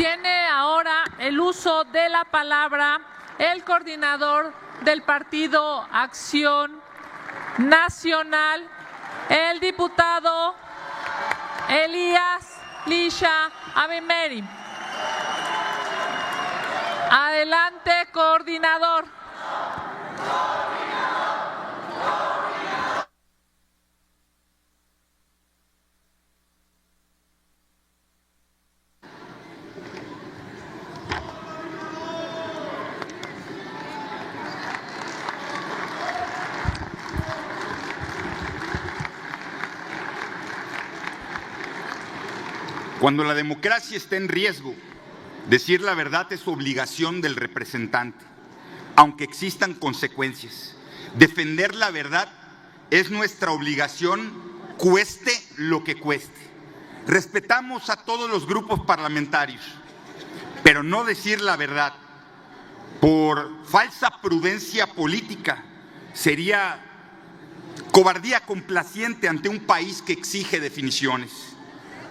Tiene ahora el uso de la palabra el coordinador del Partido Acción Nacional, el diputado Elías Lisha Abimeri. Adelante, coordinador. Cuando la democracia está en riesgo, decir la verdad es obligación del representante, aunque existan consecuencias. Defender la verdad es nuestra obligación, cueste lo que cueste. Respetamos a todos los grupos parlamentarios, pero no decir la verdad por falsa prudencia política sería cobardía complaciente ante un país que exige definiciones.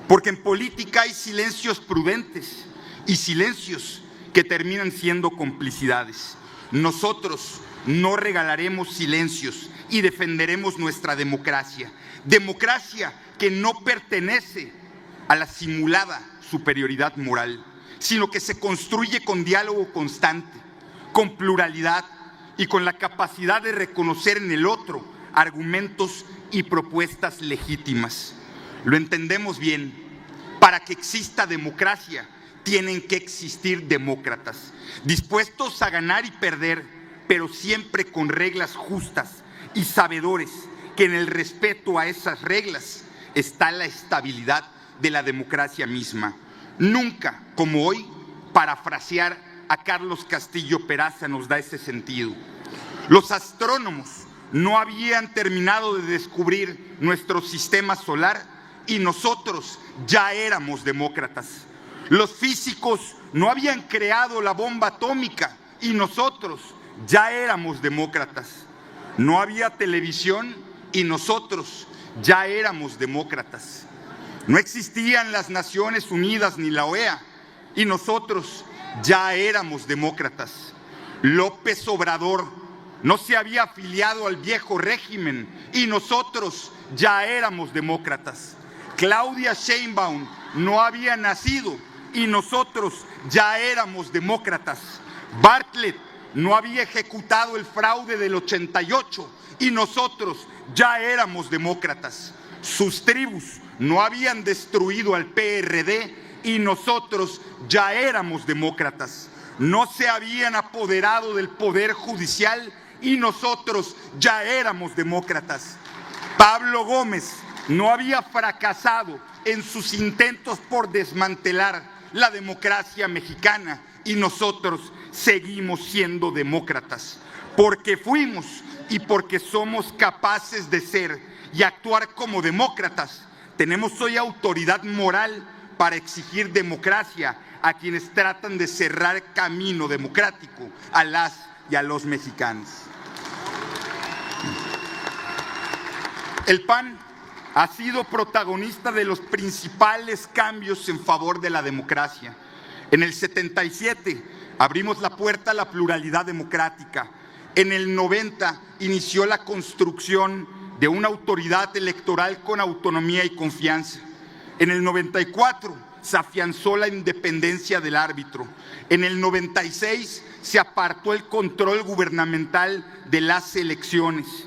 Porque en política hay silencios prudentes y silencios que terminan siendo complicidades. Nosotros no regalaremos silencios y defenderemos nuestra democracia. Democracia que no pertenece a la simulada superioridad moral, sino que se construye con diálogo constante, con pluralidad y con la capacidad de reconocer en el otro argumentos y propuestas legítimas. Lo entendemos bien. Para que exista democracia, tienen que existir demócratas, dispuestos a ganar y perder, pero siempre con reglas justas y sabedores que en el respeto a esas reglas está la estabilidad de la democracia misma. Nunca, como hoy, parafrasear a Carlos Castillo Peraza nos da ese sentido. Los astrónomos no habían terminado de descubrir nuestro sistema solar y nosotros ya éramos demócratas. Los físicos no habían creado la bomba atómica y nosotros ya éramos demócratas. No había televisión y nosotros ya éramos demócratas. No existían las Naciones Unidas ni la OEA y nosotros ya éramos demócratas. López Obrador no se había afiliado al viejo régimen y nosotros ya éramos demócratas. Claudia Sheinbaum no había nacido y nosotros ya éramos demócratas. Bartlett no había ejecutado el fraude del 88 y nosotros ya éramos demócratas. Sus tribus no habían destruido al PRD y nosotros ya éramos demócratas. No se habían apoderado del poder judicial y nosotros ya éramos demócratas. Pablo Gómez no había fracasado en sus intentos por desmantelar la democracia mexicana y nosotros seguimos siendo demócratas, porque fuimos y porque somos capaces de ser y actuar como demócratas. Tenemos hoy autoridad moral para exigir democracia a quienes tratan de cerrar camino democrático a las y a los mexicanos. El PAN ha sido protagonista de los principales cambios en favor de la democracia. En el 77 abrimos la puerta a la pluralidad democrática. En el 90 inició la construcción de una autoridad electoral con autonomía y confianza. En el 94 se afianzó la independencia del árbitro. En el 96 se apartó el control gubernamental de las elecciones.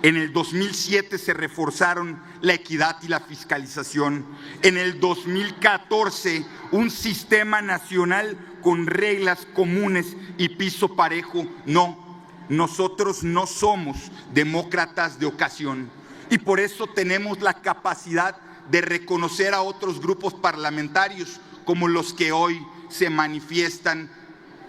En el 2007 se reforzaron la equidad y la fiscalización. En el 2014, un sistema nacional con reglas comunes y piso parejo. No, nosotros no somos demócratas de ocasión y por eso tenemos la capacidad de reconocer a otros grupos parlamentarios como los que hoy se manifiestan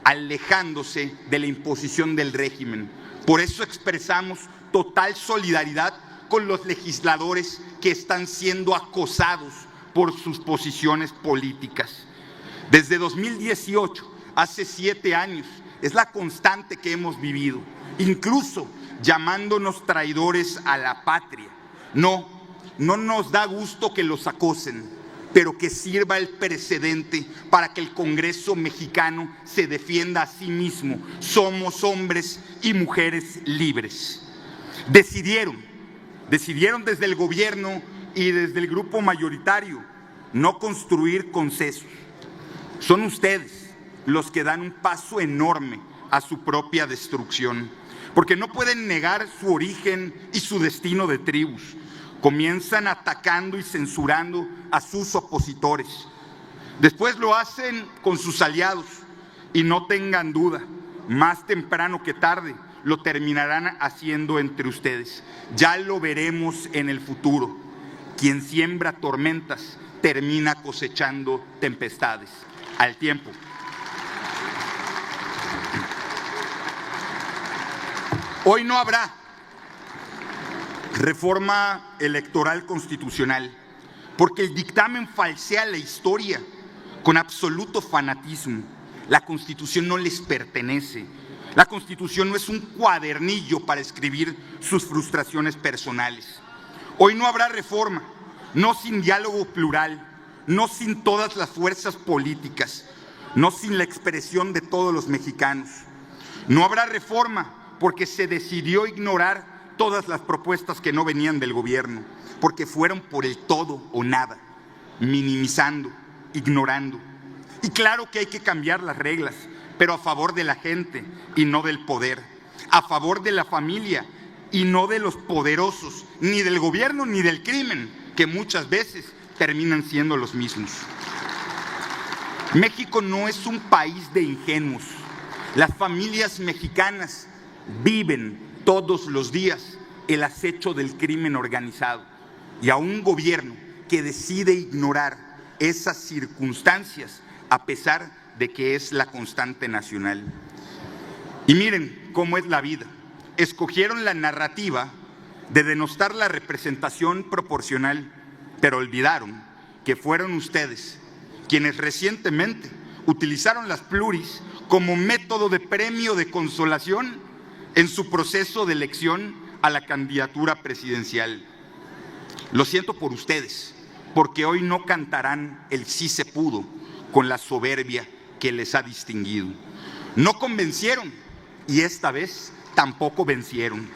alejándose de la imposición del régimen. Por eso expresamos total solidaridad con los legisladores que están siendo acosados por sus posiciones políticas. Desde 2018, hace 7 años, es la constante que hemos vivido, incluso llamándonos traidores a la patria. No nos da gusto que los acosen, pero que sirva el precedente para que el Congreso mexicano se defienda a sí mismo. Somos hombres y mujeres libres. Decidieron desde el gobierno y desde el grupo mayoritario no construir consensos. Son ustedes los que dan un paso enorme a su propia destrucción, porque no pueden negar su origen y su destino de tribus. Comienzan atacando y censurando a sus opositores. Después lo hacen con sus aliados y no tengan duda, más temprano que tarde lo terminarán haciendo entre ustedes. Ya lo veremos en el futuro. Quien siembra tormentas termina cosechando tempestades. Al tiempo. Hoy no habrá reforma electoral constitucional, porque el dictamen falsea la historia con absoluto fanatismo. La Constitución no les pertenece. La Constitución no es un cuadernillo para escribir sus frustraciones personales. Hoy no habrá reforma, no sin diálogo plural, no sin todas las fuerzas políticas, no sin la expresión de todos los mexicanos. No habrá reforma porque se decidió ignorar todas las propuestas que no venían del gobierno, porque fueron por el todo o nada, minimizando, ignorando. Y claro que hay que cambiar las reglas, pero a favor de la gente y no del poder, a favor de la familia y no de los poderosos, ni del gobierno ni del crimen, que muchas veces terminan siendo los mismos. México no es un país de ingenuos. Las familias mexicanas viven todos los días el acecho del crimen organizado, y a un gobierno que decide ignorar esas circunstancias a pesar de que es la constante nacional. Y miren cómo es la vida. Escogieron la narrativa de denostar la representación proporcional, pero olvidaron que fueron ustedes quienes recientemente utilizaron las pluris como método de premio de consolación en su proceso de elección a la candidatura presidencial. Lo siento por ustedes, porque hoy no cantarán el sí se pudo con la soberbia que les ha distinguido. No convencieron y esta vez tampoco vencieron.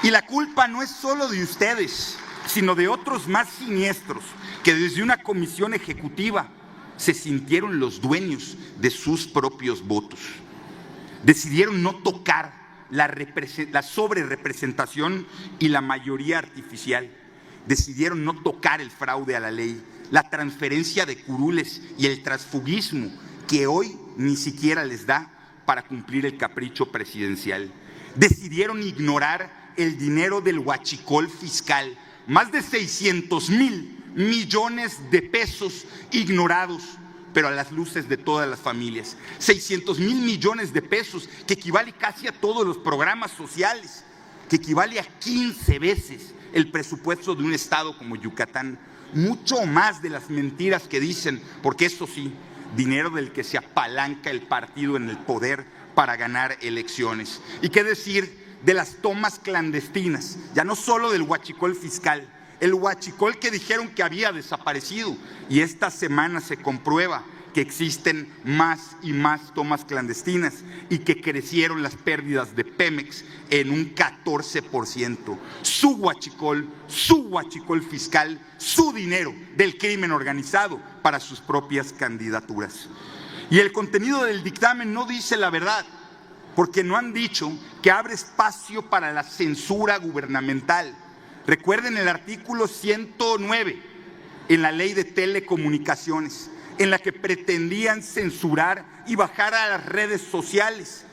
Y la culpa no es solo de ustedes, sino de otros más siniestros que desde una comisión ejecutiva se sintieron los dueños de sus propios votos. Decidieron no tocar la sobrerepresentación y la mayoría artificial. Decidieron no tocar el fraude a la ley, la transferencia de curules y el transfugismo que hoy ni siquiera les da para cumplir el capricho presidencial. Decidieron ignorar el dinero del huachicol fiscal, más de 600,000 millones de pesos ignorados, pero a las luces de todas las familias. 600,000 millones de pesos, que equivale casi a todos los programas sociales, que equivale a 15 veces el presupuesto de un estado como Yucatán. Mucho más de las mentiras que dicen, porque eso sí, dinero del que se apalanca el partido en el poder para ganar elecciones. ¿Y qué decir de las tomas clandestinas? Ya no solo del huachicol fiscal, el huachicol que dijeron que había desaparecido, y esta semana se comprueba que existen más y más tomas clandestinas y que crecieron las pérdidas de Pemex en un 14%. Su huachicol fiscal, su dinero del crimen organizado para sus propias candidaturas. Y el contenido del dictamen no dice la verdad, porque no han dicho que abre espacio para la censura gubernamental. Recuerden el artículo 109 en la Ley de Telecomunicaciones, en la que pretendían censurar y bajar a las redes sociales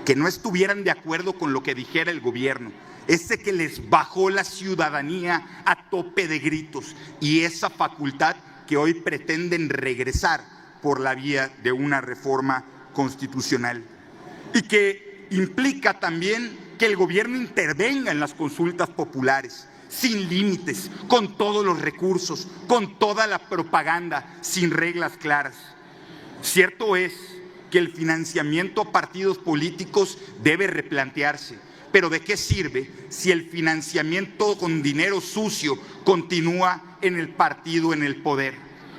que no estuvieran de acuerdo con lo que dijera el gobierno. Ese que les bajó la ciudadanía a tope de gritos, y esa facultad que hoy pretenden regresar por la vía de una reforma constitucional, y que implica también que el gobierno intervenga en las consultas populares, sin límites, con todos los recursos, con toda la propaganda, sin reglas claras. Cierto es que el financiamiento a partidos políticos debe replantearse, Pero ¿de qué sirve si el financiamiento con dinero sucio continúa en el partido, en el poder?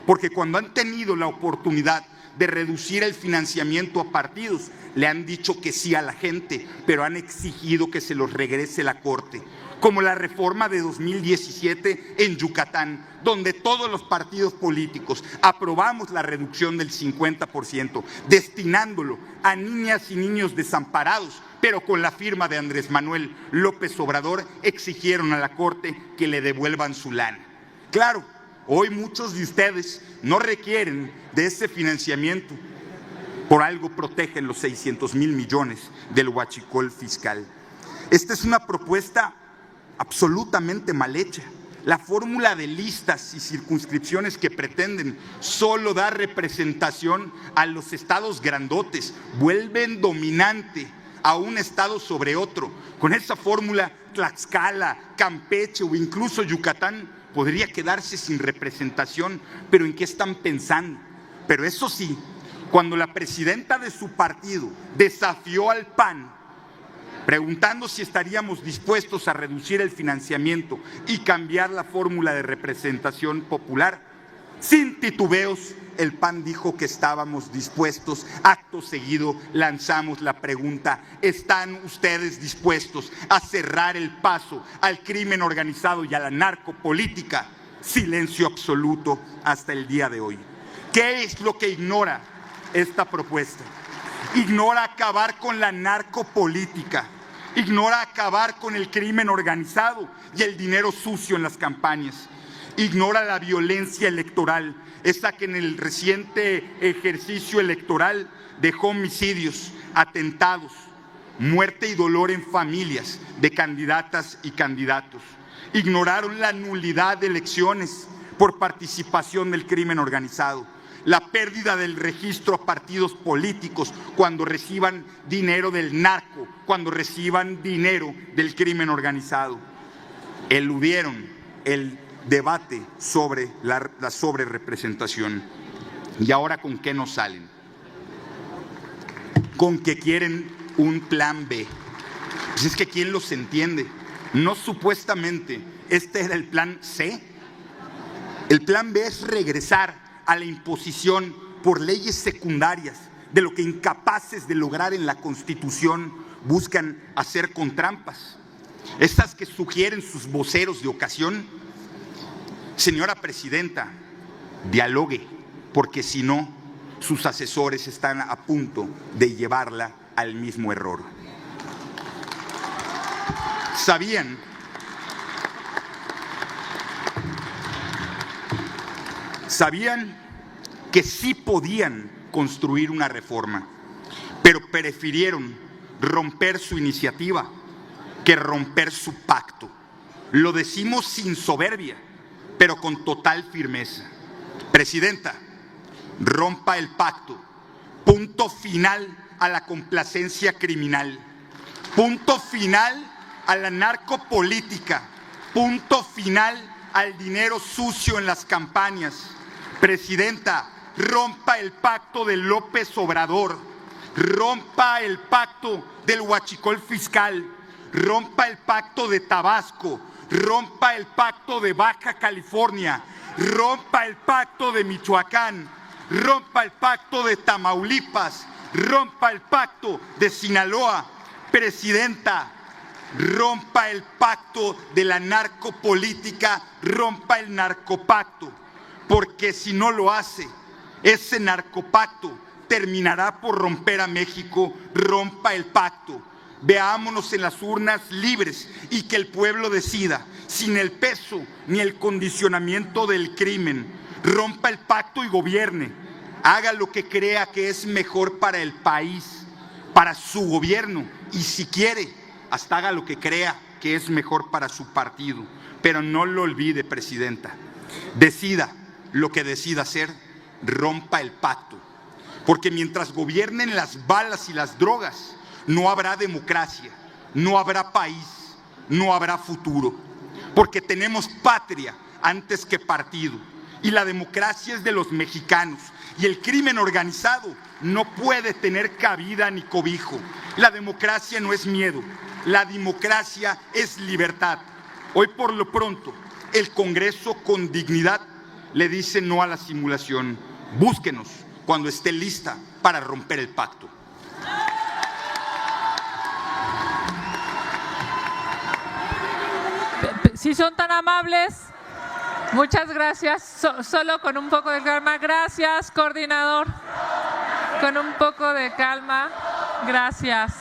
Porque cuando han tenido la oportunidad de reducir el financiamiento a partidos, le han dicho que sí a la gente, pero han exigido que se los regrese la Corte. Como la reforma de 2017 en Yucatán, donde todos los partidos políticos aprobamos la reducción del 50%, destinándolo a niñas y niños desamparados, pero con la firma de Andrés Manuel López Obrador, exigieron a la Corte que le devuelvan su lana. Claro, hoy muchos de ustedes no requieren de ese financiamiento, por algo protegen los 600,000 millones del huachicol fiscal. Esta es una propuesta absolutamente mal hecha. La fórmula de listas y circunscripciones que pretenden solo dar representación a los estados grandotes, vuelven dominante a un estado sobre otro. Con esa fórmula, Tlaxcala, Campeche o incluso Yucatán podría quedarse sin representación. ¿Pero en qué están pensando? Pero eso sí, cuando la presidenta de su partido desafió al PAN, preguntando si estaríamos dispuestos a reducir el financiamiento y cambiar la fórmula de representación popular, sin titubeos, el PAN dijo que estábamos dispuestos. Acto seguido lanzamos la pregunta: ¿están ustedes dispuestos a cerrar el paso al crimen organizado y a la narcopolítica? Silencio absoluto hasta el día de hoy. ¿Qué es lo que ignora esta propuesta? Ignora acabar con la narcopolítica, ignora acabar con el crimen organizado y el dinero sucio en las campañas, ignora la violencia electoral, esa que en el reciente ejercicio electoral dejó homicidios, atentados, muerte y dolor en familias de candidatas y candidatos. Ignoraron la nulidad de elecciones por participación del crimen organizado, la pérdida del registro a partidos políticos cuando reciban dinero del narco, cuando reciban dinero del crimen organizado. Eludieron el debate sobre la sobrerepresentación. ¿Y ahora con qué nos salen? Con que quieren un plan B. Pues es que ¿quién los entiende? ¿No supuestamente este era el plan C? El plan B es regresar a la imposición por leyes secundarias de lo que incapaces de lograr en la Constitución buscan hacer con trampas. Estas que sugieren sus voceros de ocasión. Señora presidenta, dialogue, porque si no, sus asesores están a punto de llevarla al mismo error. Sabían que sí podían construir una reforma, pero prefirieron romper su iniciativa que romper su pacto. Lo decimos sin soberbia, pero con total firmeza. Presidenta, rompa el pacto. Punto final a la complacencia criminal. Punto final a la narcopolítica. Punto final al dinero sucio en las campañas. Presidenta, rompa el pacto de López Obrador, rompa el pacto del huachicol fiscal, rompa el pacto de Tabasco, rompa el pacto de Baja California, rompa el pacto de Michoacán, rompa el pacto de Tamaulipas, rompa el pacto de Sinaloa. Presidenta, rompa el pacto de la narcopolítica, rompa el narcopacto. Porque si no lo hace, ese narcopacto terminará por romper a México. Rompa el pacto. Veámonos en las urnas libres y que el pueblo decida, sin el peso ni el condicionamiento del crimen. Rompa el pacto y gobierne. Haga lo que crea que es mejor para el país, para su gobierno, y si quiere, hasta haga lo que crea que es mejor para su partido. Pero no lo olvide, presidenta. Decida lo que decida hacer, rompa el pacto. Porque mientras gobiernen las balas y las drogas, no habrá democracia, no habrá país, no habrá futuro. Porque tenemos patria antes que partido. Y la democracia es de los mexicanos. Y el crimen organizado no puede tener cabida ni cobijo. La democracia no es miedo. la democracia es libertad. Hoy por lo pronto, el Congreso con dignidad le dice no a la simulación. Búsquenos cuando esté lista para romper el pacto. Si son tan amables, muchas gracias. Solo con un poco de calma. Gracias, coordinador. Con un poco de calma. Gracias.